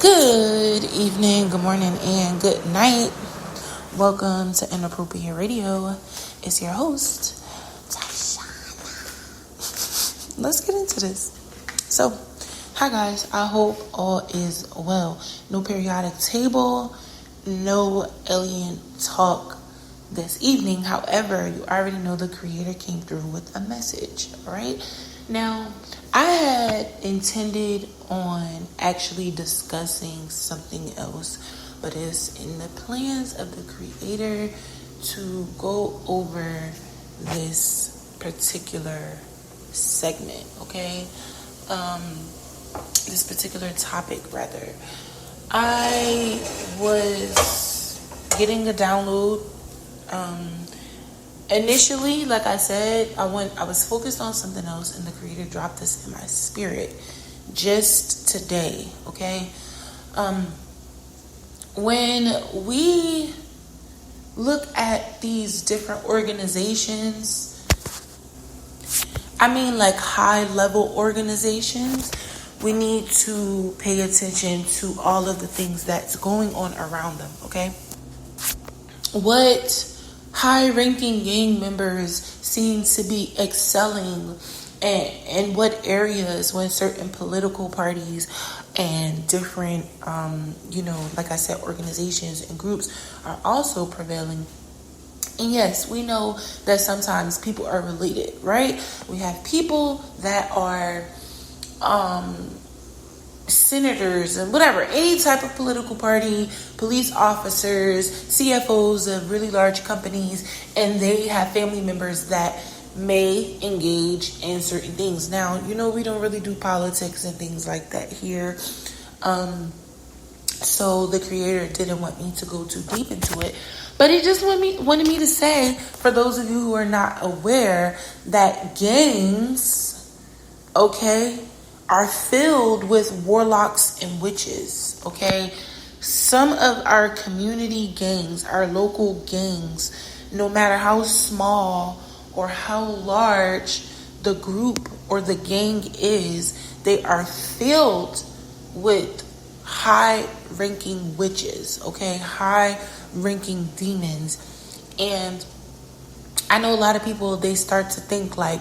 Good evening, good morning, and good night. Welcome to Inappropriate Radio. It's your host, Tashana. Let's get into this. So, hi guys. I hope all is well. No periodic table, no alien talk this evening. However, you already know the creator came through with a message, all right? Now, I had intended on actually discussing something else, but it's in the plans of the creator to go over this particular segment, okay? This particular topic, rather. I was getting a download. Initially, like I said, I was focused on something else, and the creator dropped this in my spirit just today, okay? When we look at these different organizations, like high-level organizations, we need to pay attention to all of the things that's going on around them, okay? What high-ranking gang members seem to be excelling and what areas when certain political parties and different, like I said, organizations and groups are also prevailing. And yes, we know that sometimes people are related, right? We have people that are senators and whatever, any type of political party, police officers, CFOs of really large companies, and they have family members that may engage in certain things. Now, we don't really do politics and things like that here. So the creator didn't want me to go too deep into it, but he just wanted me to say, for those of you who are not aware, that gangs, okay, are filled with warlocks and witches, okay? Some of our community gangs, our local gangs, no matter how small or how large the group or the gang is, they are filled with high-ranking witches, okay? High-ranking demons. And I know a lot of people, they start to think like,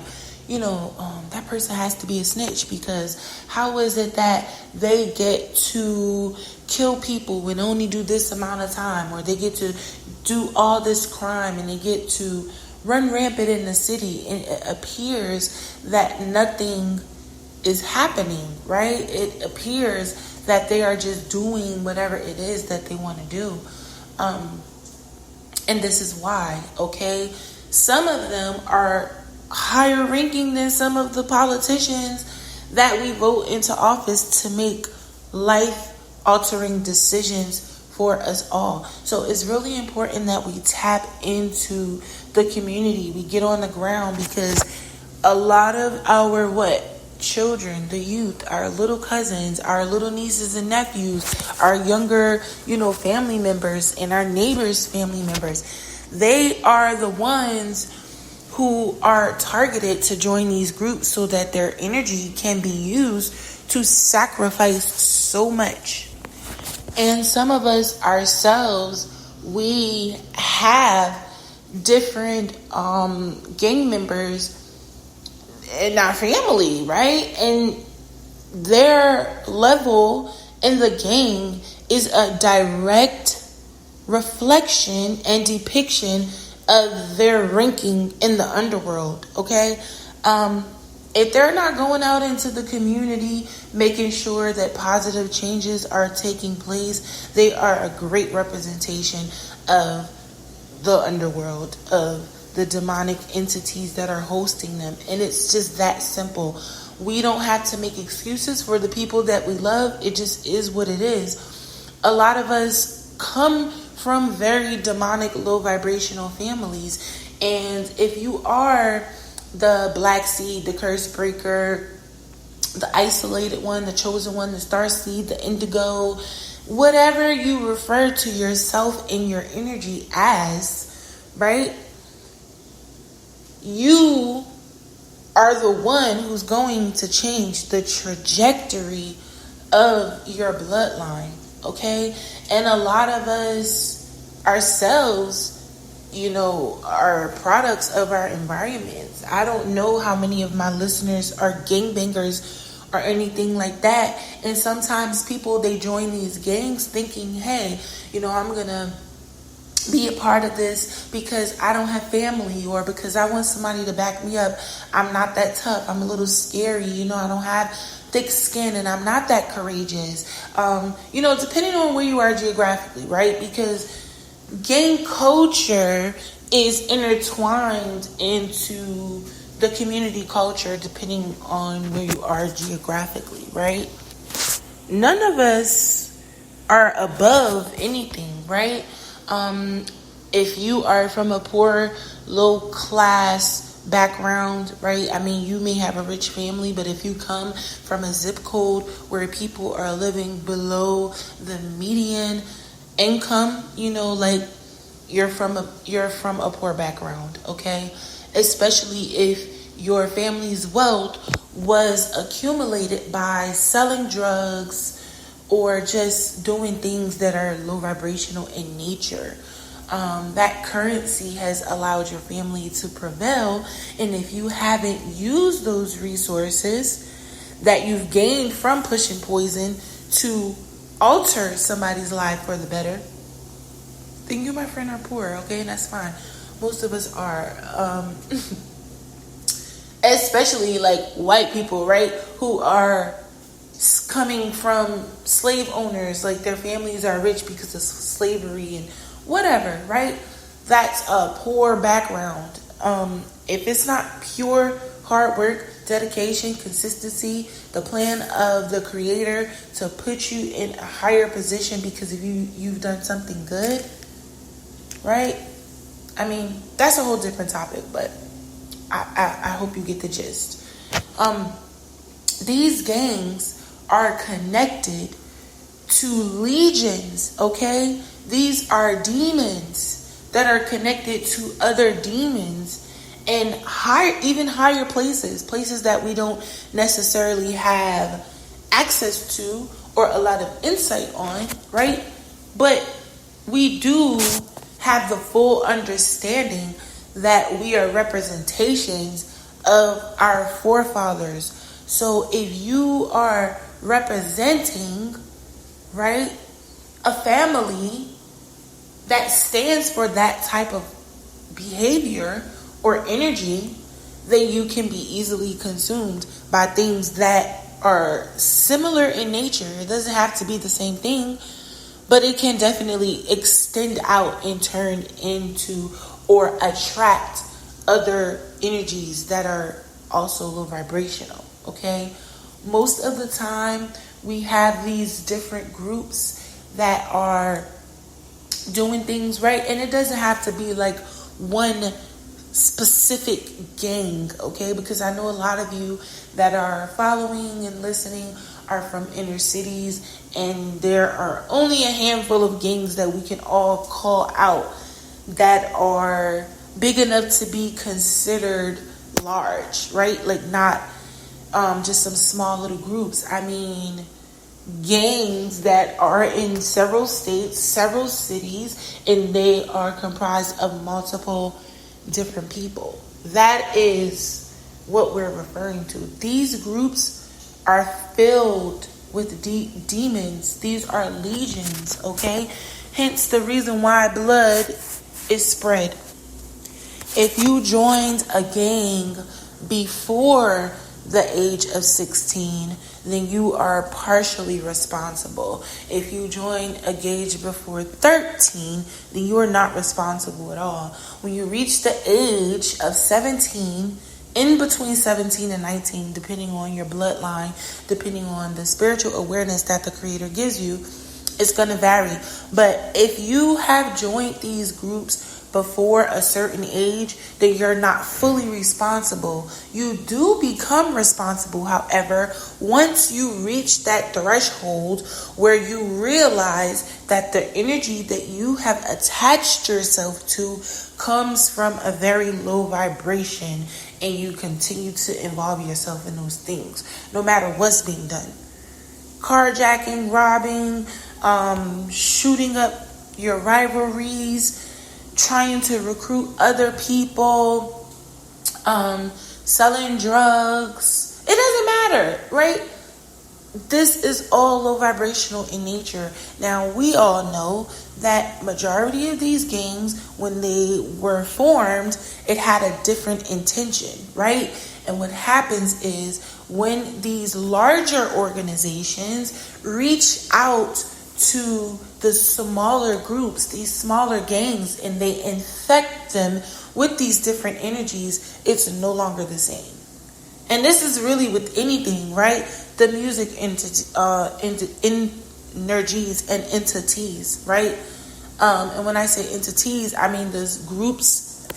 that person has to be a snitch, because how is it that they get to kill people and only do this amount of time, or they get to do all this crime and they get to run rampant in the city, and it appears that nothing is happening, right? It appears that they are just doing whatever it is that they want to do. And this is why, okay? Some of them are higher ranking than some of the politicians that we vote into office to make life-altering decisions for us all. So it's really important that we tap into the community. We get on the ground, because a lot of our children, the youth, our little cousins, our little nieces and nephews, our younger, family members, and our neighbors' family members, they are the ones who are targeted to join these groups so that their energy can be used to sacrifice so much. And some of us ourselves, we have different gang members in our family, right? And their level in the gang is a direct reflection and depiction of their ranking in the underworld, okay? If they're not going out into the community, making sure that positive changes are taking place, they are a great representation of the underworld, of the demonic entities that are hosting them. And it's just that simple. We don't have to make excuses for the people that we love. It just is what it is. A lot of us come from very demonic, low vibrational families. And if you are the black seed, the curse breaker, the isolated one, the chosen one, the star seed, the indigo, whatever you refer to yourself in your energy as, right? You are the one who's going to change the trajectory of your bloodline, okay? And a lot of us ourselves, are products of our environments. I don't know how many of my listeners are gangbangers or anything like that. And sometimes people, they join these gangs thinking, hey, I'm gonna be a part of this because I don't have family, or because I want somebody to back me up. I'm not that tough. I'm a little scary. I don't have thick skin and I'm not that courageous. Depending on where you are geographically, right? Because gang culture is intertwined into the community culture depending on where you are geographically, right? None of us are above anything, right? If you are from a poor, low class background, right? I mean, you may have a rich family, but if you come from a zip code where people are living below the median income, you're from a poor background, okay? Especially if your family's wealth was accumulated by selling drugs or just doing things that are low vibrational in nature. That currency has allowed your family to prevail, and if you haven't used those resources that you've gained from pushing poison to alter somebody's life for the better, then you, my friend, are poor, okay? And that's fine. Most of us are. Especially like white people, right? Who are coming from slave owners, like their families are rich because of slavery and whatever, right? That's a poor background. If it's not pure hard work, dedication, consistency, the plan of the creator to put you in a higher position because of you've done something good, right? I mean, that's a whole different topic, but I hope you get the gist. These gangs are connected to legions, okay? These are demons that are connected to other demons and even higher places that we don't necessarily have access to or a lot of insight on, right? But we do have the full understanding that we are representations of our forefathers. So if you are representing, right, a family that stands for that type of behavior or energy, then you can be easily consumed by things that are similar in nature. It doesn't have to be the same thing, but it can definitely extend out and turn into or attract other energies that are also low vibrational, okay? Most of the time, we have these different groups that are doing things right, and it doesn't have to be like one specific gang, okay? Because I know a lot of you that are following and listening are from inner cities, and there are only a handful of gangs that we can all call out that are big enough to be considered large, right? Like not just some small little groups. I mean, gangs that are in several states, several cities, and they are comprised of multiple different people. That is what we're referring to. These groups are filled with demons. These are legions, okay? Hence the reason why blood is spread. If you joined a gang before the age of 16, then you are partially responsible. If you join a gang before 13, then you are not responsible at all. When you reach the age of 17, in between 17 and 19, depending on your bloodline, depending on the spiritual awareness that the Creator gives you, it's going to vary. But if you have joined these groups before a certain age, then you're not fully responsible. You do become responsible, however, once you reach that threshold where you realize that the energy that you have attached yourself to comes from a very low vibration, and you continue to involve yourself in those things, no matter what's being done. carjacking, robbing, shooting up your rivalries, trying to recruit other people, selling drugs. It doesn't matter, right? This is all low vibrational in nature. Now, we all know that majority of these gangs, when they were formed, it had a different intention, right? And what happens is when these larger organizations reach out to the smaller groups, these smaller gangs, and they infect them with these different energies, it's no longer the same. And this is really with anything, right? The music energies and entities, right? And when I say entities, I mean there's groups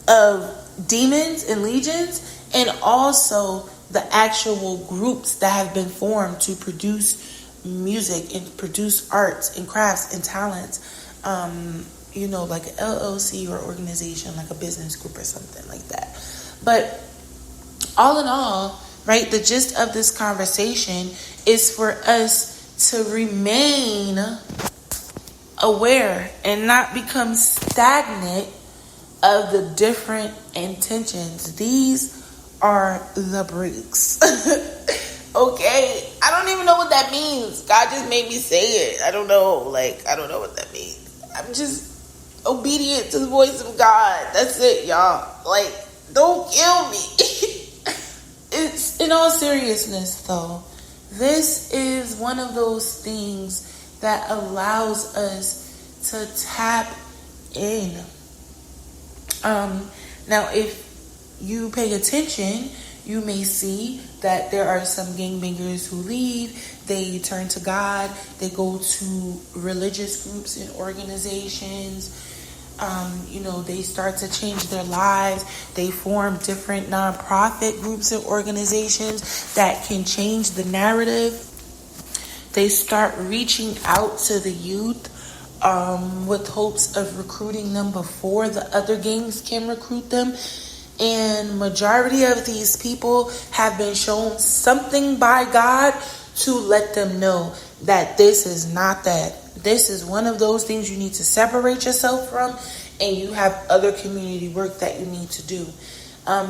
of demons and legions, and also the actual groups that have been formed to produce music and produce arts and crafts and talents. Like an LLC or organization, like a business group or something like that. But all in all, right, the gist of this conversation is for us to remain aware and not become stagnant of the different intentions. These are the breaks. Okay? I don't even know what that means. God just made me say it. I don't know. I don't know what that means. I'm just obedient to the voice of God. That's it, y'all. Don't kill me. It's in all seriousness, though. This is one of those things that allows us to tap in. Now, if you pay attention, you may see that there are some gangbangers who leave. They turn to God. They go to religious groups and organizations. They start to change their lives. They form different nonprofit groups and organizations that can change the narrative. They start reaching out to the youth with hopes of recruiting them before the other gangs can recruit them. And majority of these people have been shown something by God to let them know that this is not that. This is one of those things you need to separate yourself from, and you have other community work that you need to do.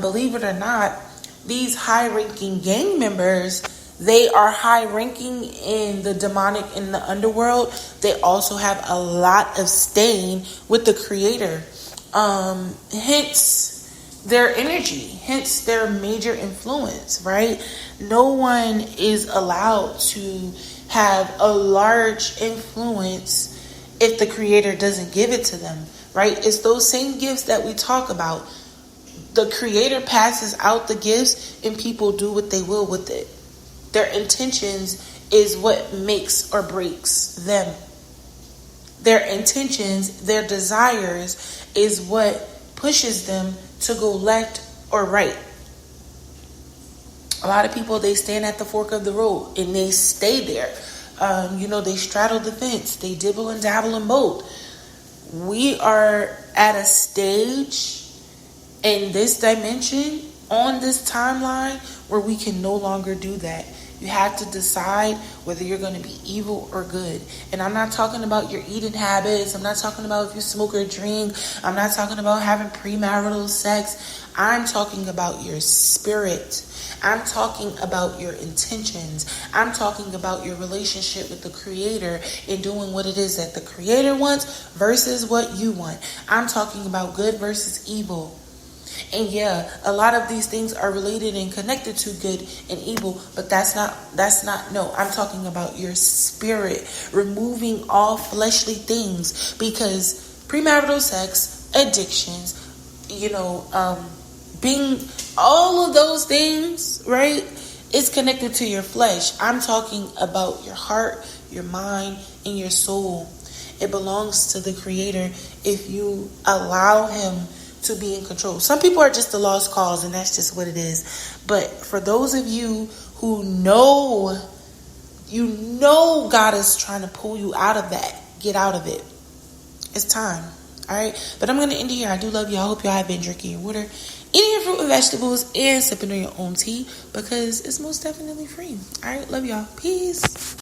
Believe it or not, these high-ranking gang members, they are high-ranking in the demonic, in the underworld. They also have a lot of stain with the Creator. Hence their energy, hence their major influence, right? No one is allowed to have a large influence if the Creator doesn't give it to them, right? It's those same gifts that we talk about. The Creator passes out the gifts and people do what they will with it. Their intentions is what makes or breaks them. Their intentions, their desires is what pushes them to go left or right. A lot of people, they stand at the fork of the road and they stay there. They straddle the fence. They dibble and dabble in both. We are at a stage in this dimension, on this timeline, where we can no longer do that. You have to decide whether you're going to be evil or good. And I'm not talking about your eating habits. I'm not talking about if you smoke or drink. I'm not talking about having premarital sex. I'm talking about your spirit. I'm talking about your intentions. I'm talking about your relationship with the Creator and doing what it is that the Creator wants versus what you want. I'm talking about good versus evil. And yeah, a lot of these things are related and connected to good and evil, but no, I'm talking about your spirit, removing all fleshly things, because premarital sex, addictions, being all of those things, right, is connected to your flesh. I'm talking about your heart, your mind, and your soul. It belongs to the Creator if you allow Him to be in control. Some people are just a lost cause, and that's just what it is. But for those of you who know God is trying to pull you out of that, get out of it. It's time. All right. But I'm going to end it here. I do love you. I hope y'all have been drinking your water, eating your fruit and vegetables, and sipping on your own tea, because it's most definitely free. All right. Love y'all. Peace.